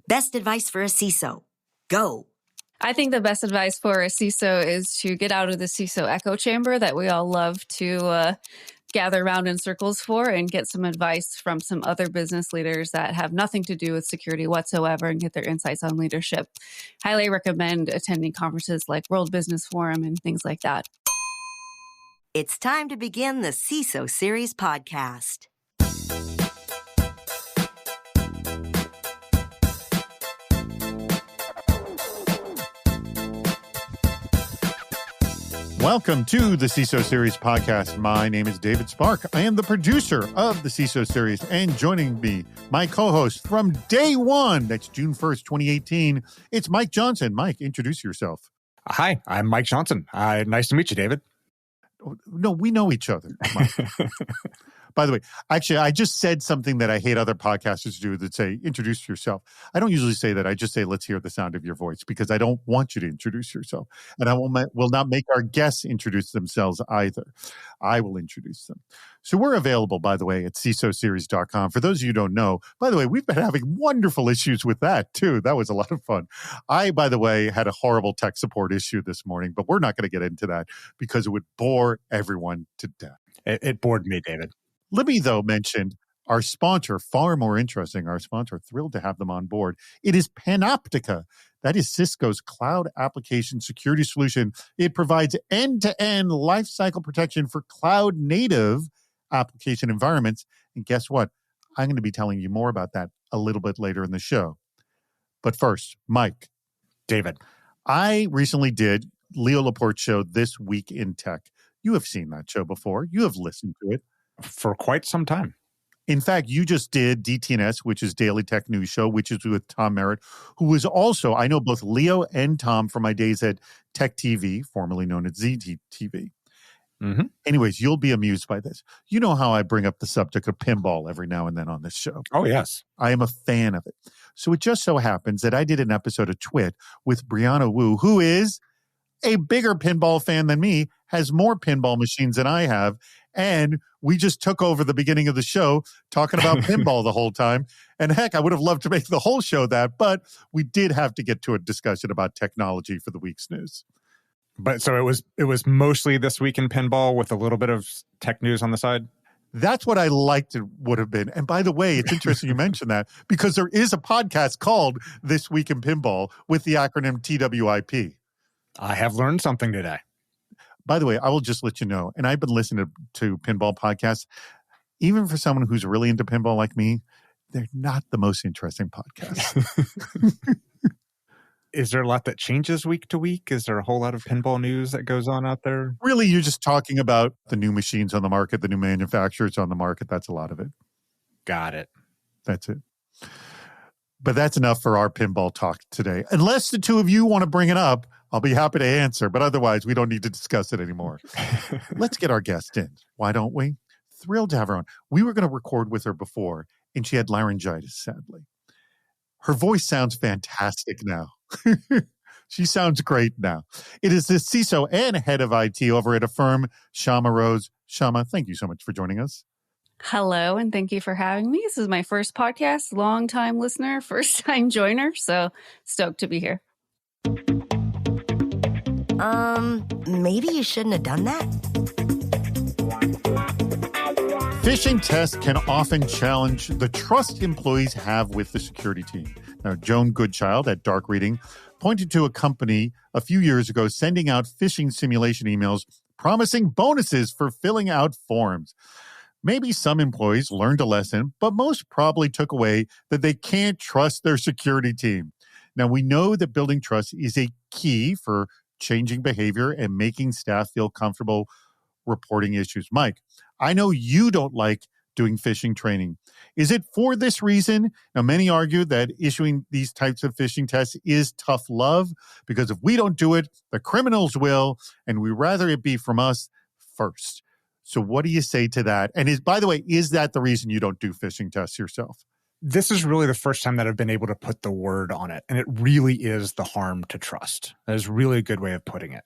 Best advice for a CISO. Go. I think the best advice for a CISO is to get out of the CISO echo chamber that we all love to gather around in circles for and get some advice from some other business leaders that have nothing to do with security whatsoever and get their insights on leadership. Highly recommend attending conferences like World Business Forum and things like that. It's time to begin the CISO Series podcast. Welcome to the CISO Series podcast. My name is David Spark. I am the producer of the CISO Series, and joining me, my co-host from day one, that's June 1st, 2018, it's Mike Johnson. Mike, introduce yourself. Hi, I'm Mike Johnson. Nice to meet you, David. No, we know each other, Mike. By the way, actually, I just said something that I hate other podcasters do that say, introduce yourself. I don't usually say that. I just say, let's hear the sound of your voice, because I don't want you to introduce yourself. And I will not make our guests introduce themselves either. I will introduce them. So we're available, by the way, at CISOseries.com. For those of you who don't know, by the way, we've been having wonderful issues with that, too. That was a lot of fun. I, by the way, had a horrible tech support issue this morning, but we're not going to get into that because it would bore everyone to death. It bored me, David. Libby, though, mentioned our sponsor, far more interesting, our sponsor, thrilled to have them on board. It is Panoptica. That is Cisco's cloud application security solution. It provides end-to-end lifecycle protection for cloud-native application environments. And guess what? I'm going to be telling you more about that a little bit later in the show. But first, Mike. David. I recently did Leo Laporte's show, This Week in Tech. You have seen that show before. You have listened to it. For quite some time. In fact, you just did DTNS, which is Daily Tech News Show, which is with Tom Merritt, who was also, I know both Leo and Tom from my days at Tech TV, formerly known as ZTV. Mm-hmm. Anyways, you'll be amused by this. You know how I bring up the subject of pinball every now and then on this show. Oh, yes. I am a fan of it. So it just so happens that I did an episode of Twit with Brianna Wu, who is a bigger pinball fan than me, has more pinball machines than I have, and we just took over the beginning of the show talking about pinball the whole time. And heck, I would have loved to make the whole show that, but we did have to get to a discussion about technology for the week's news. But so it was mostly This Week in Pinball with a little bit of tech news on the side? That's what I liked it would have been. And by the way, it's interesting you mentioned that, because there is a podcast called This Week in Pinball with the acronym TWIP. I have learned something today. By the way, I will just let you know, and I've been listening to pinball podcasts, even for someone who's really into pinball like me, they're not the most interesting podcasts. Is there a lot that changes week to week? Is there a whole lot of pinball news that goes on out there? Really, you're just talking about the new machines on the market, the new manufacturers on the market. That's a lot of it. Got it. That's it. But that's enough for our pinball talk today. Unless the two of you want to bring it up, I'll be happy to answer, but otherwise we don't need to discuss it anymore. Let's get our guest in. Why don't we? Thrilled to have her on. We were going to record with her before, and she had laryngitis, sadly. Her voice sounds fantastic now. She sounds great now. It is the CISO and head of IT over at a firm, Shama Rose. Shama, thank you so much for joining us. Hello, and thank you for having me. This is my first podcast, long-time listener, first-time joiner, so stoked to be here. Maybe you shouldn't have done that. Phishing tests can often challenge the trust employees have with the security team. Now, Joan Goodchild at Dark Reading pointed to a company a few years ago sending out phishing simulation emails promising bonuses for filling out forms. Maybe some employees learned a lesson, but most probably took away that they can't trust their security team. Now, we know that building trust is a key for changing behavior and making staff feel comfortable reporting issues. Mike, I know you don't like doing phishing training. Is it for this reason? Now, many argue that issuing these types of phishing tests is tough love, because if we don't do it, the criminals will, and we'd rather it be from us first. So what do you say to that? And by the way, is that the reason you don't do phishing tests yourself? This is really the first time that I've been able to put the word on it. And it really is the harm to trust. That is really a good way of putting it.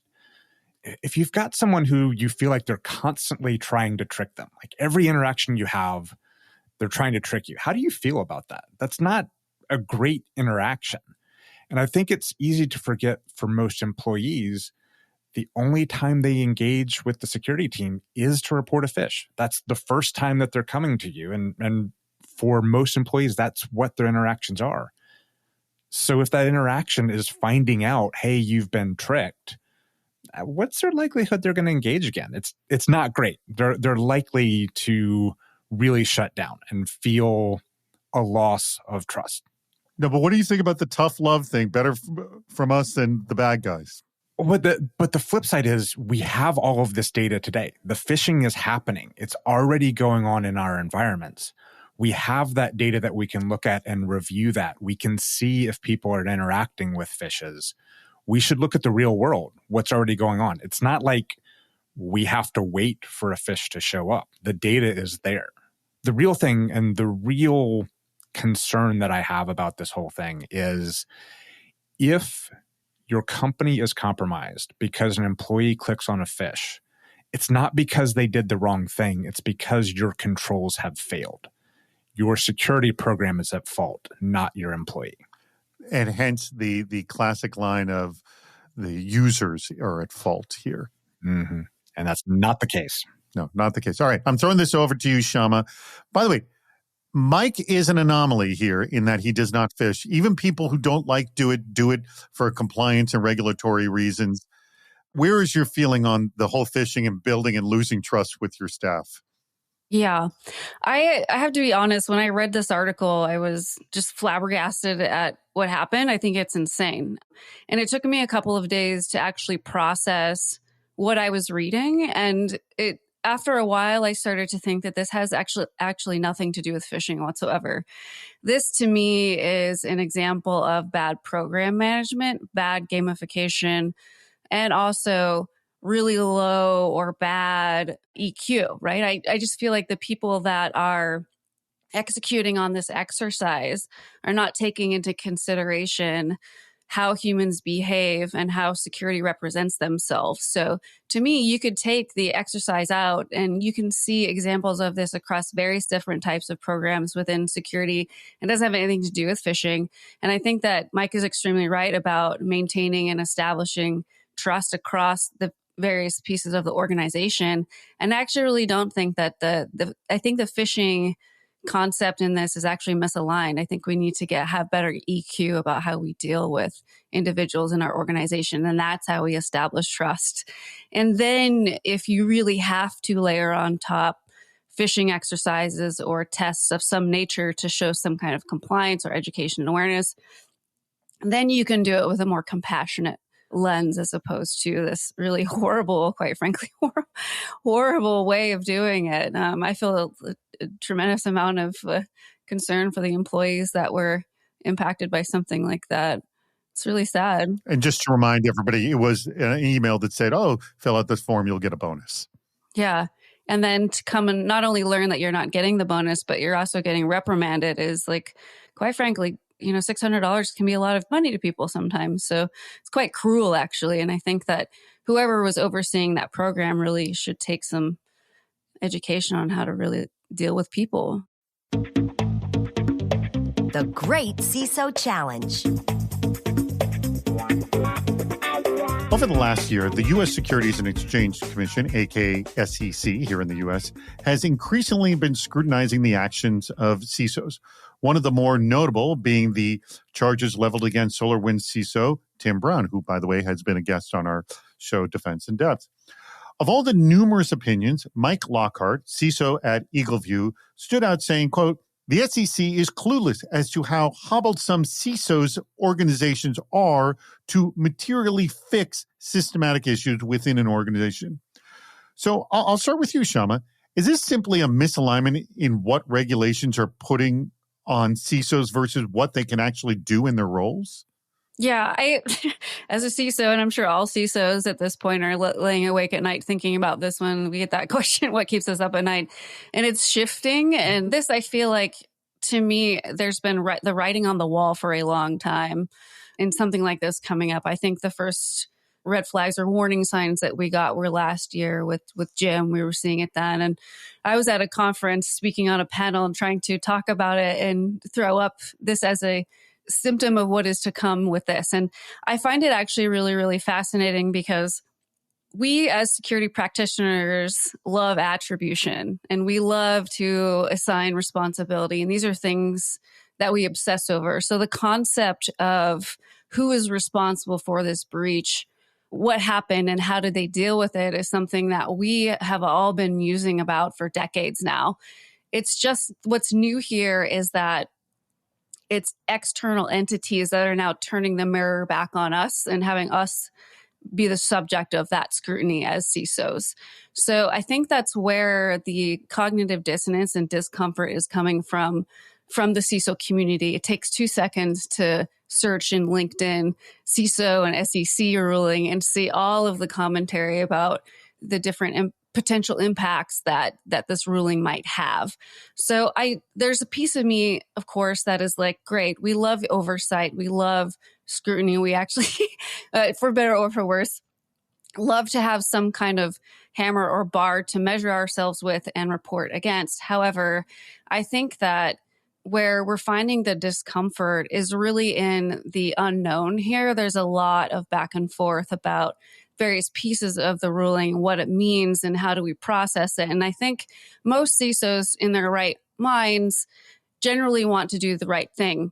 If you've got someone who you feel like they're constantly trying to trick them, like every interaction you have, they're trying to trick you. How do you feel about that? That's not a great interaction. And I think it's easy to forget for most employees, the only time they engage with the security team is to report a phish. That's the first time that they're coming to you. And for most employees, that's what their interactions are. So if that interaction is finding out, hey, you've been tricked, what's their likelihood they're going to engage again? It's not great. They're likely to really shut down and feel a loss of trust. No, but what do you think about the tough love thing? Better from us than the bad guys. But the flip side is we have all of this data today. The phishing is happening. It's already going on in our environments. We have that data that we can look at and review that. We can see if people are interacting with phishes. We should look at the real world, what's already going on. It's not like we have to wait for a phish to show up. The data is there. The real thing and the real concern that I have about this whole thing is if your company is compromised because an employee clicks on a phish, it's not because they did the wrong thing. It's because your controls have failed. Your security program is at fault, not your employee. And hence the classic line of the users are at fault here. Mm-hmm. And that's not the case. No, not the case. All right. I'm throwing this over to you, Shama. By the way, Mike is an anomaly here in that he does not phish. Even people who don't like do it for compliance and regulatory reasons. Where is your feeling on the whole phishing and building and losing trust with your staff? Yeah, I have to be honest. When I read this article, I was just flabbergasted at what happened. I think it's insane. And it took me a couple of days to actually process what I was reading. And after a while, I started to think that this has actually nothing to do with phishing whatsoever. This to me is an example of bad program management, bad gamification, and also really low or bad EQ, right? I just feel like the people that are executing on this exercise are not taking into consideration how humans behave and how security represents themselves. So to me, you could take the exercise out and you can see examples of this across various different types of programs within security. It doesn't have anything to do with phishing. And I think that Mike is extremely right about maintaining and establishing trust across the various pieces of the organization. And I actually really don't think that I think the phishing concept in this is actually misaligned. I think we need to have better EQ about how we deal with individuals in our organization. And that's how we establish trust. And then if you really have to layer on top phishing exercises or tests of some nature to show some kind of compliance or education and awareness, then you can do it with a more compassionate lens as opposed to this really horrible, quite frankly, horrible way of doing it. I feel a tremendous amount of concern for the employees that were impacted by something like that. It's really sad. And just to remind everybody, it was an email that said, oh, fill out this form, you'll get a bonus. Yeah. And then to come and not only learn that you're not getting the bonus, but you're also getting reprimanded is like, quite frankly, $600 can be a lot of money to people sometimes. So it's quite cruel, actually. And I think that whoever was overseeing that program really should take some education on how to really deal with people. The Great CISO Challenge. Over the last year, the U.S. Securities and Exchange Commission, aka SEC here in the U.S., has increasingly been scrutinizing the actions of CISOs. One of the more notable being the charges leveled against SolarWinds CISO Tim Brown, who, by the way, has been a guest on our show Defense in Depth. Of all the numerous opinions, Mike Lockhart, CISO at Eagleview, stood out saying, quote, the SEC is clueless as to how hobbled some CISOs organizations are to materially fix systematic issues within an organization. So I'll start with you, Shama. Is this simply a misalignment in what regulations are putting on CISOs versus what they can actually do in their roles? Yeah, as a CISO, and I'm sure all CISOs at this point are laying awake at night thinking about this when we get that question, what keeps us up at night? And it's shifting. And this, I feel like, to me, there's been the writing on the wall for a long time. And something like this coming up, I think the first red flags or warning signs that we got were last year with Jim. We were seeing it then. And I was at a conference speaking on a panel and trying to talk about it and throw up this as a symptom of what is to come with this. And I find it actually really, really fascinating because we as security practitioners love attribution and we love to assign responsibility. And these are things that we obsess over. So the concept of who is responsible for this breach, what happened and how did they deal with it is something that we have all been musing about for decades now. It's just what's new here is that it's external entities that are now turning the mirror back on us and having us be the subject of that scrutiny as CISOs. So I think that's where the cognitive dissonance and discomfort is coming from the CISO community. It takes 2 seconds to search in LinkedIn CISO and SEC ruling and see all of the commentary about the different potential impacts that this ruling might have. So there's a piece of me, of course, that is like, great, we love oversight, we love scrutiny, we actually, for better or for worse, love to have some kind of hammer or bar to measure ourselves with and report against. However, I think that where we're finding the discomfort is really in the unknown here. There's a lot of back and forth about various pieces of the ruling, what it means, and how do we process it. And I think most CISOs in their right minds generally want to do the right thing.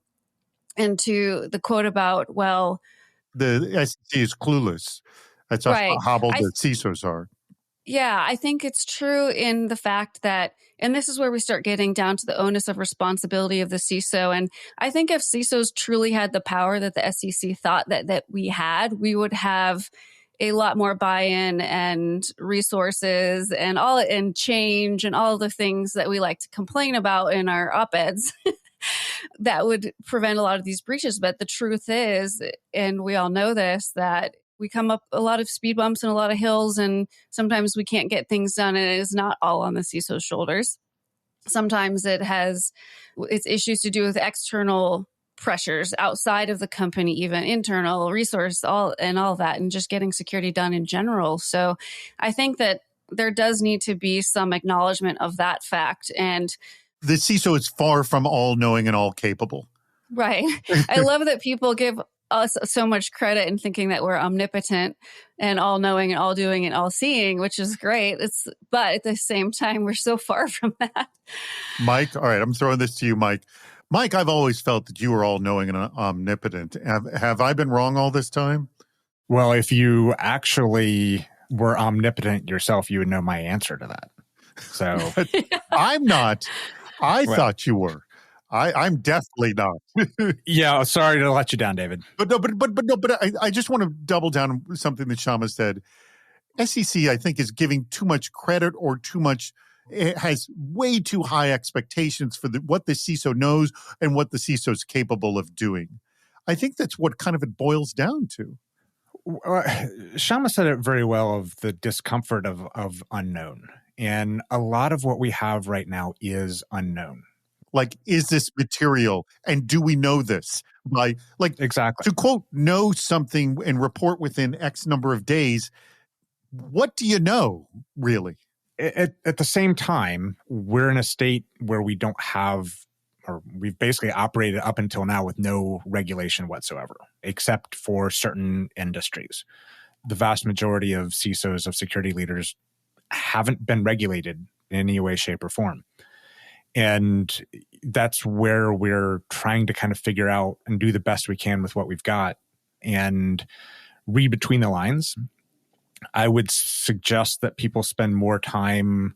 And to the quote about, well, the SEC is clueless. That's right. how hobbled the CISOs are. Yeah, I think it's true in the fact that, and this is where we start getting down to the onus of responsibility of the CISO. And I think if CISOs truly had the power that the SEC thought that we had, we would have a lot more buy-in and resources and change and all the things that we like to complain about in our op-eds that would prevent a lot of these breaches. But the truth is, and we all know this, that we come up a lot of speed bumps and a lot of hills, and sometimes we can't get things done, and it is not all on the CISO's shoulders. Sometimes it's issues to do with external pressures outside of the company, even internal resource, all that, and just getting security done in general. So I think that there does need to be some acknowledgement of that fact. And the CISO is far from all knowing and all capable. Right. I love that people give us so much credit in thinking that we're omnipotent and all knowing and all doing and all seeing, which is great. But at the same time, we're so far from that. Mike, all right, I'm throwing this to you, Mike. Mike, I've always felt that you were all knowing and omnipotent. Have I been wrong all this time? Well, if you actually were omnipotent yourself, you would know my answer to that. So I'm not. I thought you were. I'm definitely not. Yeah, sorry to let you down, David. But I just want to double down on something that Shama said. SEC, I think, is giving too much credit or too much. It has way too high expectations for what the CISO knows and what the CISO is capable of doing. I think that's what kind of it boils down to. Shama said it very well of the discomfort of unknown. And a lot of what we have right now is unknown. Like, is this material? And do we know this? Exactly. To quote, know something and report within X number of days. What do you know, really? At the same time, we're in a state where we don't have, or we've basically operated up until now with no regulation whatsoever, except for certain industries. The vast majority of CISOs, of security leaders, haven't been regulated in any way, shape, or form. And that's where we're trying to kind of figure out and do the best we can with what we've got and read between the lines. I would suggest that people spend more time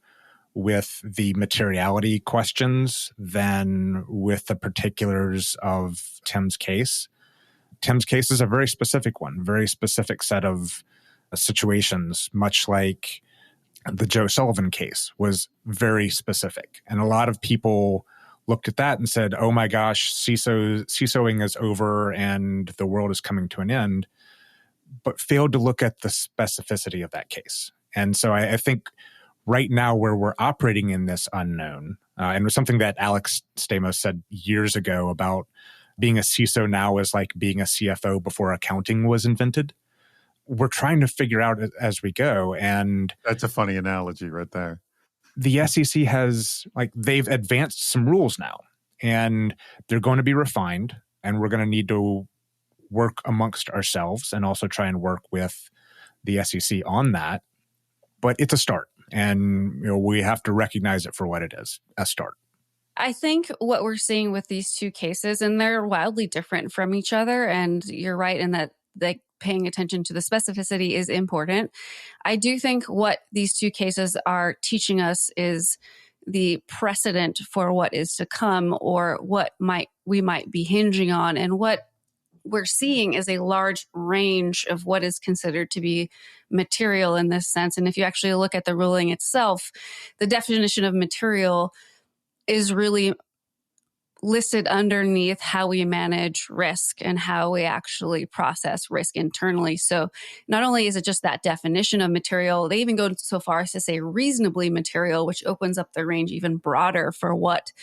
with the materiality questions than with the particulars of Tim's case. Tim's case is a very specific one, very specific set of situations, much like the Joe Sullivan case was very specific. And a lot of people looked at that and said, oh my gosh, CISOing is over and the world is coming to an end, but failed to look at the specificity of that case. And so I think right now where we're operating in this unknown, and it was something that Alex Stamos said years ago about being a CISO now is like being a CFO before accounting was invented. we're trying to figure out as we go. And that's a funny analogy right there. The SEC has, they've advanced some rules now, and they're going to be refined, and we're going to need to work amongst ourselves and also try and work with the SEC on that. But it's a start, and we have to recognize it for what it is, a start. I think what we're seeing with these two cases, and they're wildly different from each other, and you're right in that paying attention to the specificity is important. I do think what these two cases are teaching us is the precedent for what is to come, or what we might be hinging on. And what we're seeing is a large range of what is considered to be material in this sense. And if you actually look at the ruling itself, the definition of material is really listed underneath how we manage risk and how we actually process risk internally. So not only is it just that definition of material, they even go so far as to say reasonably material, which opens up the range even broader for what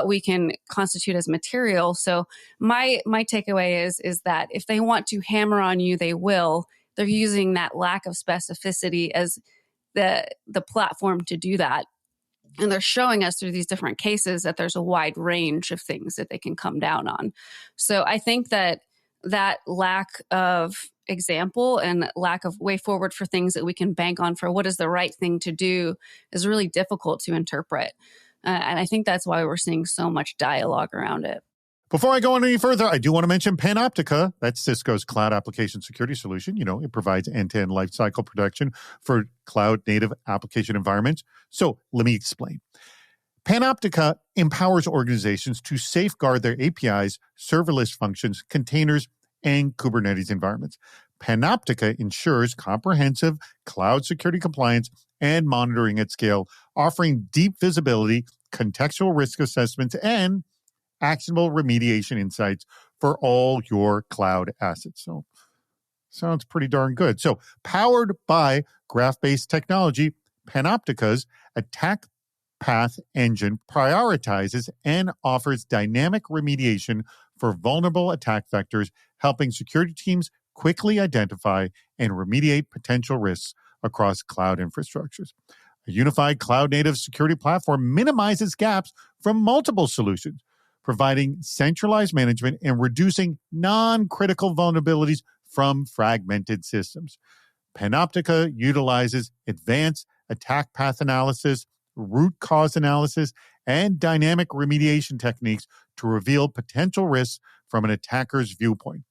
we can constitute as material. So my takeaway is that if they want to hammer on you, they will. They're using that lack of specificity as the platform to do that. And they're showing us through these different cases that there's a wide range of things that they can come down on. So I think that lack of example and lack of way forward for things that we can bank on for what is the right thing to do is really difficult to interpret. And I think that's why we're seeing so much dialogue around it. Before I go on any further, I do want to mention Panoptica. That's Cisco's cloud application security solution. It provides end-to-end lifecycle protection for cloud-native application environments. So let me explain. Panoptica empowers organizations to safeguard their APIs, serverless functions, containers, and Kubernetes environments. Panoptica ensures comprehensive cloud security compliance and monitoring at scale, offering deep visibility, contextual risk assessments, and actionable remediation insights for all your cloud assets. So, sounds pretty darn good. So, powered by graph-based technology, Panoptica's attack path engine prioritizes and offers dynamic remediation for vulnerable attack vectors, helping security teams quickly identify and remediate potential risks across cloud infrastructures. A unified cloud-native security platform minimizes gaps from multiple solutions, providing centralized management and reducing non-critical vulnerabilities from fragmented systems. Panoptica utilizes advanced attack path analysis, root cause analysis, and dynamic remediation techniques to reveal potential risks from an attacker's viewpoint.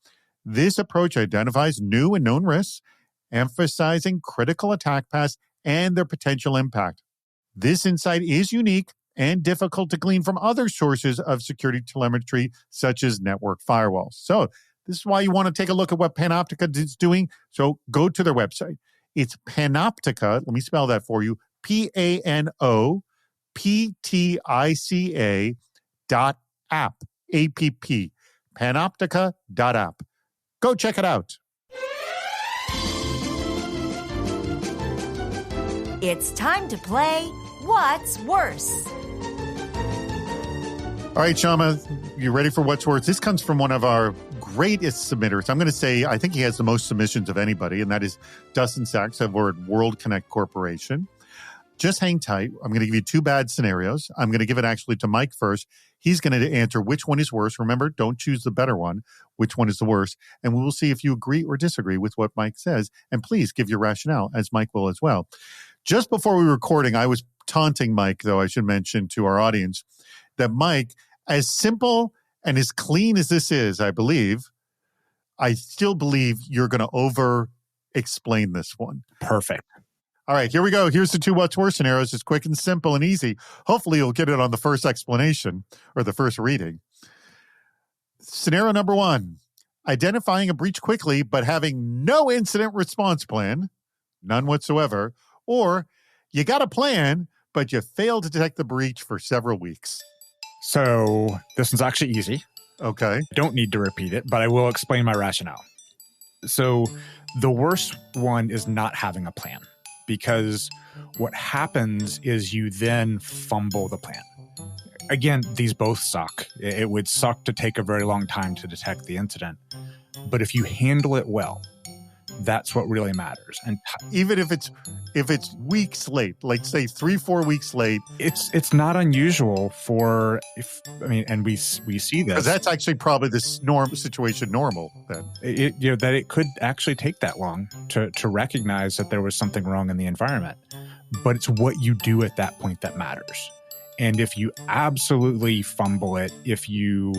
This approach identifies new and known risks, emphasizing critical attack paths and their potential impact. This insight is unique and difficult to glean from other sources of security telemetry, such as network firewalls. So this is why you want to take a look at what Panoptica is doing. So go to their website. It's Panoptica. Let me spell that for you. PANOPTICA.app. A-P-P. Panoptica.app. Go check it out. It's time to play What's Worse? All right, Shama, you ready for What's Worse? This comes from one of our greatest submitters. I'm going to say I think he has the most submissions of anybody, and that is Dustin Sachs over at World Connect Corporation. Just hang tight. I'm going to give you two bad scenarios. I'm going to give it actually to Mike first. He's going to answer which one is worse. Remember, don't choose the better one. Which one is the worst? And we will see if you agree or disagree with what Mike says. And please give your rationale, as Mike will as well. Just before we were recording, I was taunting Mike, though I should mention to our audience, that Mike, as simple and as clean as this is, I still believe you're going to over-explain this one. Perfect. All right, here we go. Here's the two What's Worse scenarios. It's quick and simple and easy. Hopefully, you'll get it on the first explanation or the first reading. Scenario number one, identifying a breach quickly but having no incident response plan, none whatsoever, or you got a plan, but you failed to detect the breach for several weeks. So this one's actually easy. Okay. I don't need to repeat it, but I will explain my rationale. So the worst one is not having a plan, because what happens is you then fumble the plan. Again, these both suck. It would suck to take a very long time to detect the incident. But if you handle it well, That's what really matters. And even if it's weeks late, like say 3-4 weeks late, it's not unusual and we see this. Because that's actually probably the situation normal then. That it could actually take that long to recognize that there was something wrong in the environment. But it's what you do at that point that matters. And if you absolutely fumble it, if you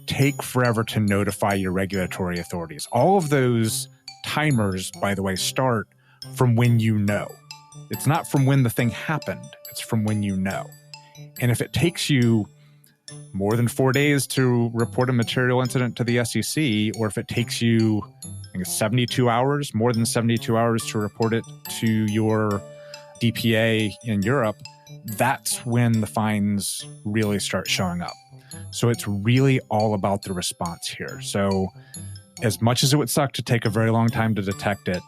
take forever to notify your regulatory authorities, all of those timers, by the way, start from when you know. It's not from when the thing happened. It's from when you know. And if it takes you more than 4 days to report a material incident to the SEC, or if it takes you, I think it's 72 hours, more than 72 hours to report it to your DPA in Europe, that's when the fines really start showing up. So it's really all about the response here. So as much as it would suck to take a very long time to detect it,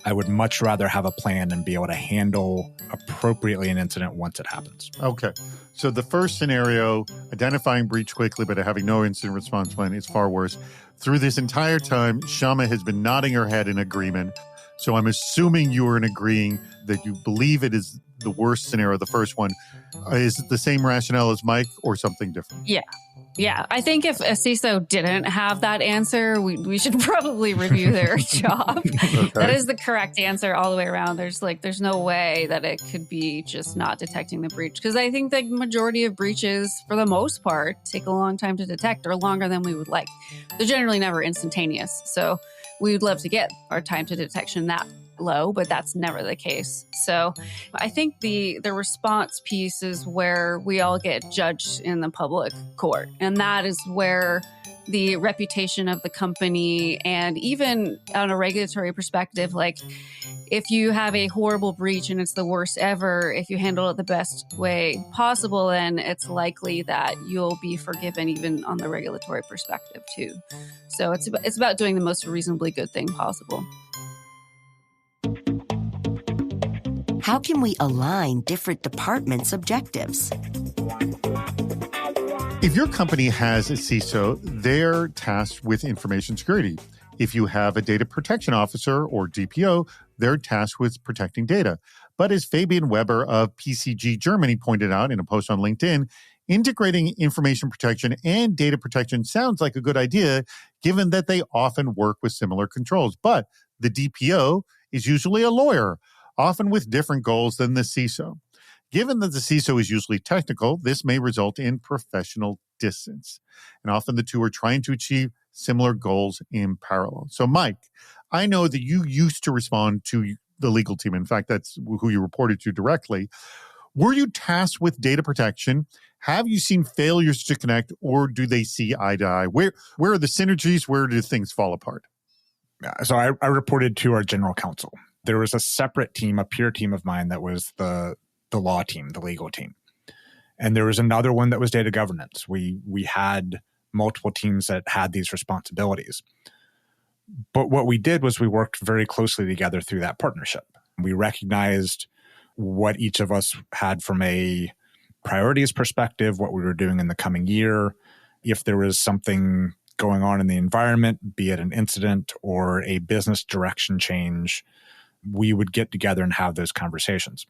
I would much rather have a plan and be able to handle appropriately an incident once it happens. Okay. So the first scenario, identifying breach quickly but having no incident response plan, is far worse. Through this entire time, Shama has been nodding her head in agreement. So I'm assuming you are in agreeing that you believe it is the worst scenario, the first one. Is it the same rationale as Mike or something different? Yeah. I think if a CISO didn't have that answer, we should probably review their job. Okay. That is the correct answer all the way around. There's no way that it could be just not detecting the breach. Because I think the majority of breaches, for the most part, take a long time to detect, or longer than we would like. They're generally never instantaneous. So we would love to get our time to detection that low, but that's never the case. So I think the response piece is where we all get judged in the public court. And that is where the reputation of the company, and even on a regulatory perspective, like if you have a horrible breach and it's the worst ever, if you handle it the best way possible, then it's likely that you'll be forgiven even on the regulatory perspective too. So it's about doing the most reasonably good thing possible. How can we align different departments' objectives? If your company has a CISO, they're tasked with information security. If you have a data protection officer or DPO, they're tasked with protecting data. But as Fabian Weber of PCG Germany pointed out in a post on LinkedIn, integrating information protection and data protection sounds like a good idea, given that they often work with similar controls. But the DPO is usually a lawyer, often with different goals than the CISO. Given that the CISO is usually technical, this may result in professional distance. And often the two are trying to achieve similar goals in parallel. So, Mike, I know that you used to respond to the legal team. In fact, that's who you reported to directly. Were you tasked with data protection? Have you seen failures to connect, or do they see eye to eye? Where are the synergies? Where do things fall apart? So I reported to our general counsel. There was a separate team, a peer team of mine that was the law team, the legal team. And there was another one that was data governance. We had multiple teams that had these responsibilities. But what we did was we worked very closely together through that partnership. We recognized what each of us had from a priorities perspective, what we were doing in the coming year. If there was something going on in the environment, be it an incident or a business direction change, we would get together and have those conversations.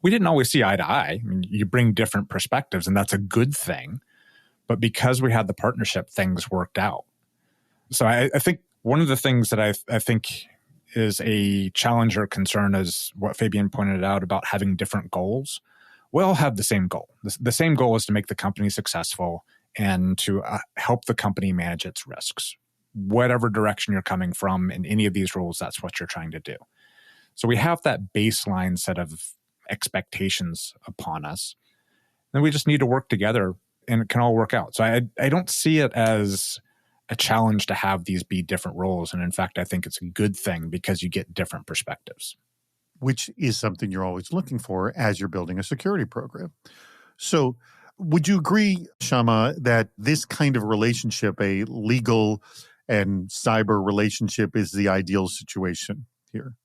We didn't always see eye to eye. I mean, you bring different perspectives, and that's a good thing. But because we had the partnership, things worked out. So I think one of the things that I think is a challenge or concern is what Fabian pointed out about having different goals. We all have the same goal. The same goal is to make the company successful and to help the company manage its risks. Whatever direction you're coming from in any of these roles, that's what you're trying to do. So we have that baseline set of expectations upon us. Then we just need to work together and it can all work out. So I don't see it as a challenge to have these be different roles. And in fact, I think it's a good thing because you get different perspectives. Which is something you're always looking for as you're building a security program. So would you agree, Shama, that this kind of relationship, a legal and cyber relationship, is the ideal situation here?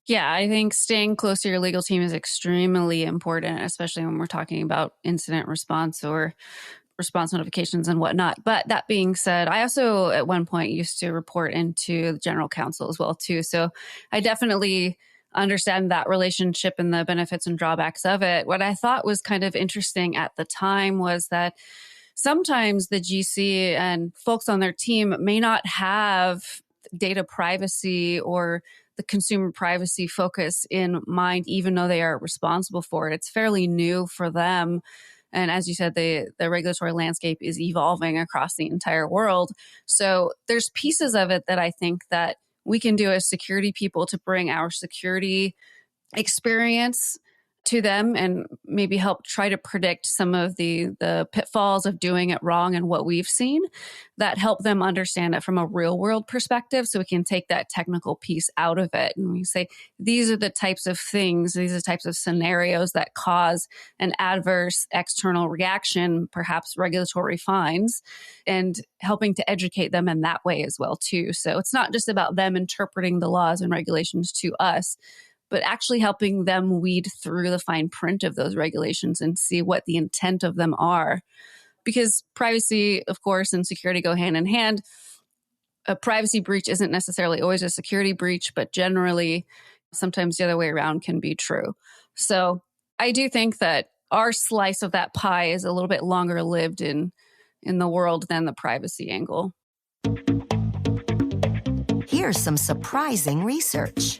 Yeah, I think staying close to your legal team is extremely important, especially when we're talking about incident response or response notifications and whatnot. But that being said, I also at one point used to report into the general counsel as well too. So I definitely understand that relationship and the benefits and drawbacks of it. What I thought was kind of interesting at the time was that sometimes the GC and folks on their team may not have data privacy or the consumer privacy focus in mind, even though they are responsible for it. It's fairly new for them. And as you said, the regulatory landscape is evolving across the entire world. So there's pieces of it that I think that we can do as security people to bring our security experience to them and maybe help try to predict some of the pitfalls of doing it wrong and what we've seen that help them understand it from a real world perspective, so we can take that technical piece out of it. And we say, these are the types of things, these are the types of scenarios that cause an adverse external reaction, perhaps regulatory fines, and helping to educate them in that way as well too. So it's not just about them interpreting the laws and regulations to us, but actually helping them weed through the fine print of those regulations and see what the intent of them are. Because privacy, of course, and security go hand in hand. A privacy breach isn't necessarily always a security breach, but generally, sometimes the other way around can be true. So I do think that our slice of that pie is a little bit longer lived in the world than the privacy angle. Here's some surprising research.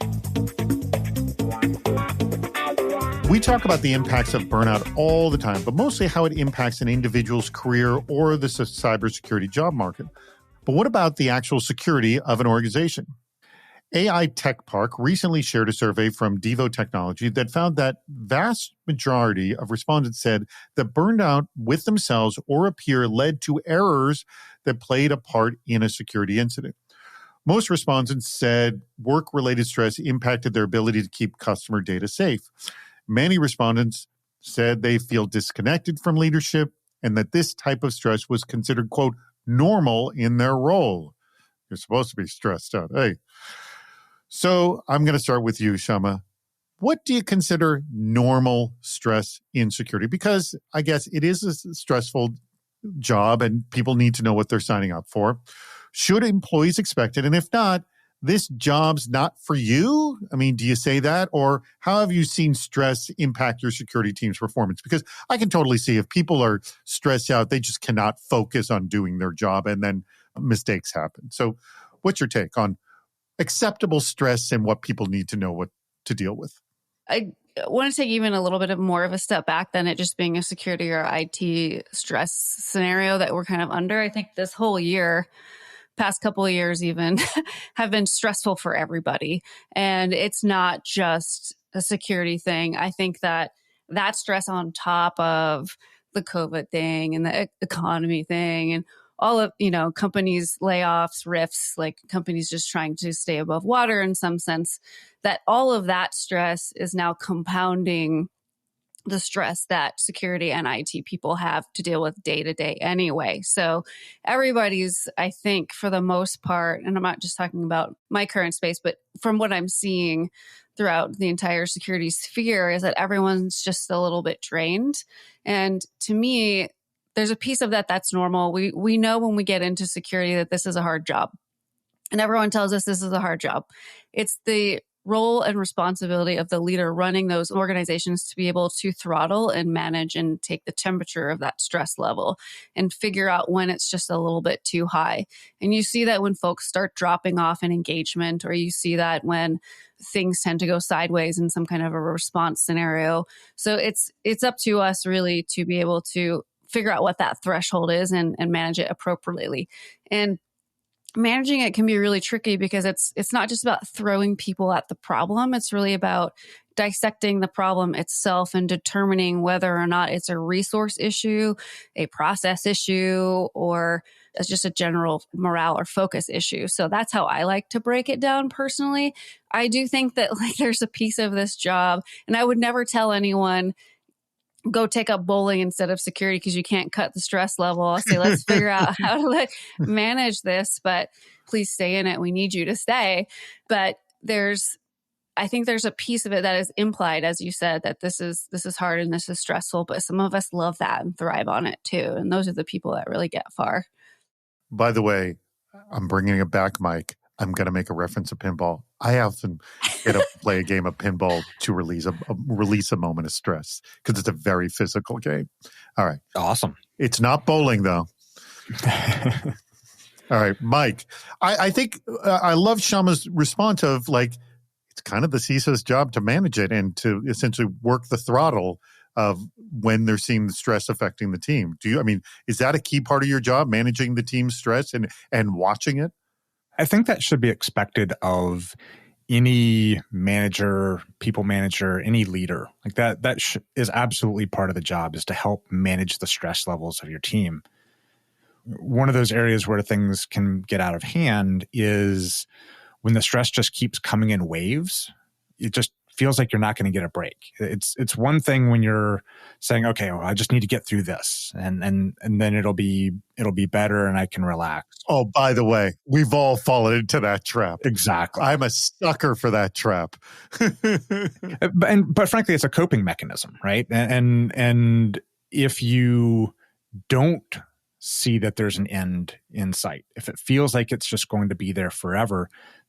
We talk about the impacts of burnout all the time, but mostly how it impacts an individual's career or the cybersecurity job market. But what about the actual security of an organization? AI Tech Park recently shared a survey from Devo Technology that found that vast majority of respondents said that burnout with themselves or a peer led to errors that played a part in a security incident. Most respondents said work-related stress impacted their ability to keep customer data safe. Many respondents said they feel disconnected from leadership and that this type of stress was considered, quote, normal in their role. You're supposed to be stressed out. Hey. So I'm going to start with you, Shama. What do you consider normal stress in security? Because I guess it is a stressful job and people need to know what they're signing up for. Should employees expect it? And if not, this job's not for you? I mean, do you say that? Or how have you seen stress impact your security team's performance? Because I can totally see if people are stressed out, they just cannot focus on doing their job and then mistakes happen. So what's your take on acceptable stress and what people need to know what to deal with? I want to take even a little bit more of a step back than it just being a security or IT stress scenario that we're kind of under. I think this whole year, past couple of years even, have been stressful for everybody. And it's not just a security thing. I think that stress on top of the COVID thing and the economy thing and all of, companies, layoffs, rifts, like companies just trying to stay above water in some sense, that all of that stress is now compounding the stress that security and IT people have to deal with day to day anyway. So everybody's, I think, for the most part, and I'm not just talking about my current space, but from what I'm seeing throughout the entire security sphere, is that everyone's just a little bit drained. And to me, there's a piece of that that's normal. We know when we get into security that this is a hard job. And everyone tells us this is a hard job. It's the role and responsibility of the leader running those organizations to be able to throttle and manage and take the temperature of that stress level and figure out when it's just a little bit too high. And you see that when folks start dropping off in engagement, or you see that when things tend to go sideways in some kind of a response scenario. So it's up to us really to be able to figure out what that threshold is and manage it appropriately. And managing it can be really tricky because it's not just about throwing people at the problem. It's really about dissecting the problem itself and determining whether or not it's a resource issue, a process issue, or it's just a general morale or focus issue. So that's how I like to break it down personally. I do think that there's a piece of this job, and I would never tell anyone, go take up bowling instead of security because you can't cut the stress level. I'll say, let's figure out how to manage this, but please stay in it. We need you to stay. But there's I think there's a piece of it that is implied, as you said, that this is hard and this is stressful, but some of us love that and thrive on it too. And those are the people that really get far. By the way, I'm bringing it back, Mike. I'm going to make a reference to pinball. I often get up to play a game of pinball to release a moment of stress because it's a very physical game. All right. Awesome. It's not bowling, though. All right, Mike. I think I love Shama's response of like, it's kind of the CISO's job to manage it and to essentially work the throttle of when they're seeing the stress affecting the team. Is that a key part of your job, managing the team's stress and watching it? I think that should be expected of any manager, people manager, any leader. Like that is absolutely part of the job, is to help manage the stress levels of your team. One of those areas where things can get out of hand is when the stress just keeps coming in waves. It just feels like you're not going to get a break. It's one thing when you're saying, okay, well, I just need to get through this, and then it'll be better and I can relax. Oh, by the way, we've all fallen into that trap. Exactly. I'm a sucker for that trap. but frankly, it's a coping mechanism, right? And if you don't see that there's an end in sight, if it feels like it's just going to be there forever,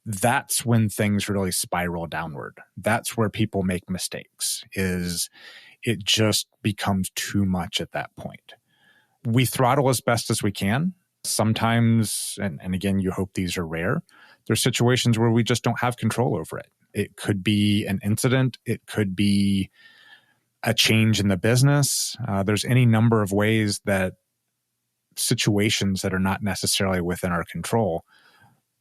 that's when things really spiral downward. That's where people make mistakes, is it just becomes too much at that point. We throttle as best as we can. Sometimes, and again, you hope these are rare, there's situations where we just don't have control over it. It could be an incident. It could be a change in the business. There's any number of ways that situations that are not necessarily within our control,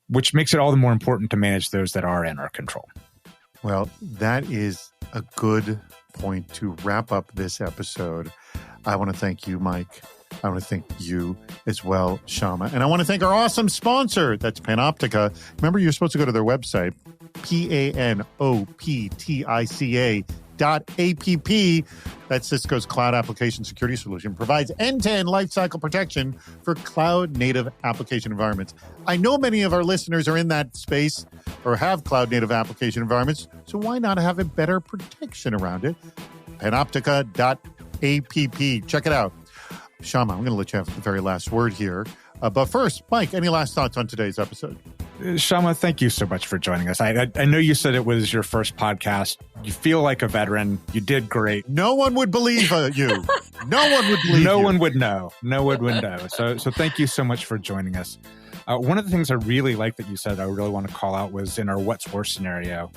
which makes it all the more important to manage those that are in our control. Well, that is a good point to wrap up this episode. I want to thank you, Mike. I want to thank you as well, Shama. And I want to thank our awesome sponsor, that's Panoptica. Remember, you're supposed to go to their website, panoptica.app. That's Cisco's cloud application security solution. Provides end-to-end lifecycle protection for cloud-native application environments. I know many of our listeners are in that space or have cloud-native application environments, so why not have a better protection around it? Panoptica.app. Check it out. Shama, I'm going to let you have the very last word here. But first, Mike, any last thoughts on today's episode? Shama, thank you so much for joining us. I know you said it was your first podcast. You feel like a veteran. You did great. No one would believe you. No one would believe No you. one would know. No one would know. So thank you so much for joining us. One of the things I really like that you said I really want to call out was in our what's worse scenario.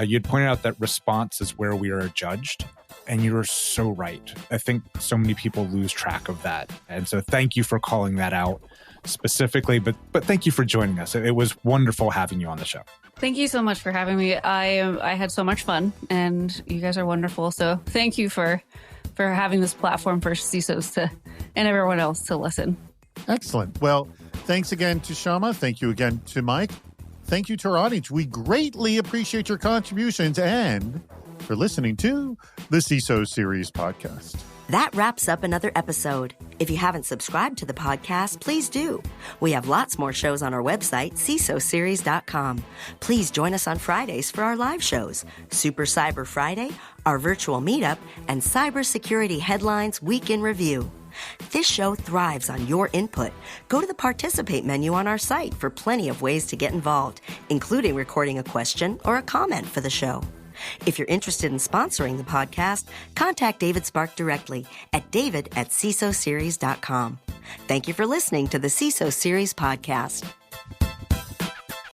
You'd pointed out that response is where we are judged. And you're so right. I think so many people lose track of that. And so thank you for calling that out specifically, but thank you for joining us. It was wonderful having you on the show. Thank you so much for having me. I had so much fun, and you guys are wonderful. So thank you for having this platform for CISOs and everyone else to listen. Excellent. Well, thanks again to Shama. Thank you again to Mike. Thank you to our audience. We greatly appreciate your contributions and for listening to the CISO Series podcast. That wraps up another episode. If you haven't subscribed to the podcast, please do. We have lots more shows on our website, cisoseries.com. Please join us on Fridays for our live shows, Super Cyber Friday, our virtual meetup, and Cybersecurity Headlines Week in Review. This show thrives on your input. Go to the Participate menu on our site for plenty of ways to get involved, including recording a question or a comment for the show. If you're interested in sponsoring the podcast, contact David Spark directly at david@cisoseries.com. Thank you for listening to the CISO Series podcast.